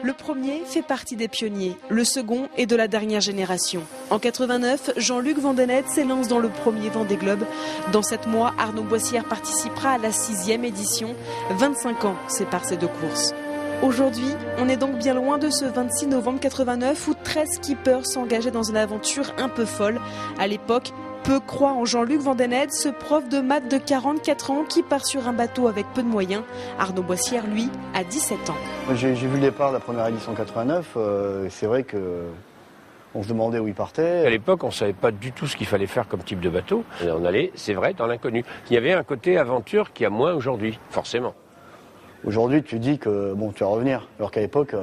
Le premier fait partie des pionniers, le second est de la dernière génération. En 89, Jean-Luc Vandenette s'élance dans le premier Vendée Globe. Dans 7 mois, Arnaud Boissière participera à la 6e édition. 25 ans séparent ces deux courses. Aujourd'hui, on est donc bien loin de ce 26 novembre 89 où 13 skippers s'engageaient dans une aventure un peu folle. À l'époque, peu croient en Jean-Luc Vandenette, ce prof de maths de 44 ans qui part sur un bateau avec peu de moyens. Arnaud Boissière, lui, a 17 ans. J'ai vu le départ de la première édition 89, c'est vrai qu'on se demandait où il partait. À l'époque, on ne savait pas du tout ce qu'il fallait faire comme type de bateau. Et on allait, c'est vrai, dans l'inconnu. Il y avait un côté aventure qui a moins aujourd'hui, forcément. Aujourd'hui, tu dis que bon, tu vas revenir, alors qu'à l'époque,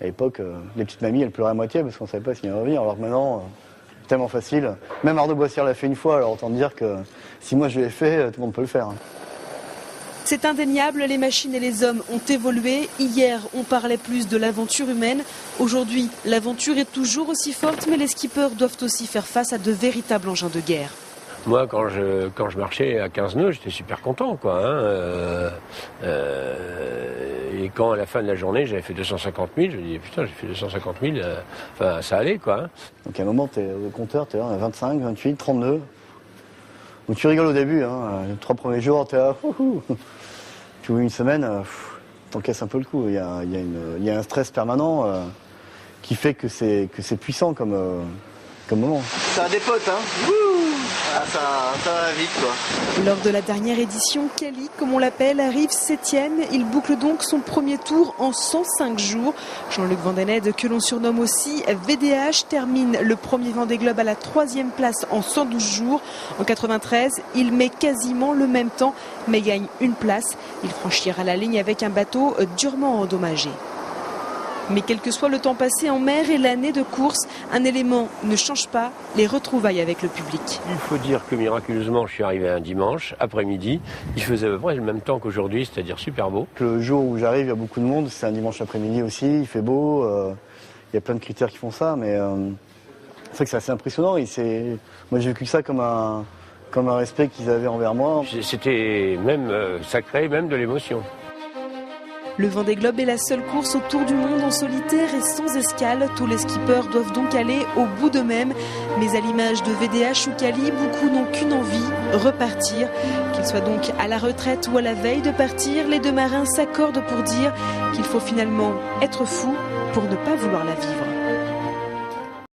les petites mamies, elles pleuraient à moitié parce qu'on ne savait pas s'il allait revenir, alors que maintenant... tellement facile. Même Arnaud Boissière l'a fait une fois, alors autant dire que si moi je l'ai fait, tout le monde peut le faire. C'est indéniable, les machines et les hommes ont évolué. Hier, on parlait plus de l'aventure humaine. Aujourd'hui, l'aventure est toujours aussi forte, mais les skippers doivent aussi faire face à de véritables engins de guerre. Moi, quand je marchais à 15 nœuds, j'étais super content, quoi. Et quand, à la fin de la journée, j'avais fait 250 000, je me disais, putain, j'ai fait 250 000, enfin, ça allait, quoi. Donc à un moment, t'es au compteur, t'es là, on a 25, 28, 30 nœuds. Donc tu rigoles au début, hein. Les 3 premiers jours, t'es là, tu vois, une semaine, t'encaisses un peu le coup. Il y a un stress permanent qui fait que c'est puissant comme moment. Ça a des potes, hein. Ah, ça va vite, quoi. Lors de la dernière édition, Kelly, comme on l'appelle, arrive 7e. Il boucle donc son premier tour en 105 jours. Jean-Luc Vandenette, que l'on surnomme aussi VDH, termine le premier Vendée Globe à la 3e place en 112 jours. En 93, il met quasiment le même temps, mais gagne une place. Il franchira la ligne avec un bateau durement endommagé. Mais quel que soit le temps passé en mer et l'année de course, un élément ne change pas, les retrouvailles avec le public. Il faut dire que miraculeusement, je suis arrivé un dimanche après-midi. Il faisait à peu près le même temps qu'aujourd'hui, c'est-à-dire super beau. Le jour où j'arrive, il y a beaucoup de monde. C'est un dimanche après-midi aussi, il fait beau. Il y a plein de critères qui font ça, mais c'est vrai que c'est assez impressionnant. Moi, j'ai vécu ça comme un respect qu'ils avaient envers moi. C'était même sacré, même de l'émotion. Le Vendée Globe est la seule course autour du monde en solitaire et sans escale. Tous les skippers doivent donc aller au bout d'eux-mêmes. Mais à l'image de VDH ou Cali, beaucoup n'ont qu'une envie, repartir. Qu'ils soient donc à la retraite ou à la veille de partir, les deux marins s'accordent pour dire qu'il faut finalement être fou pour ne pas vouloir la vivre.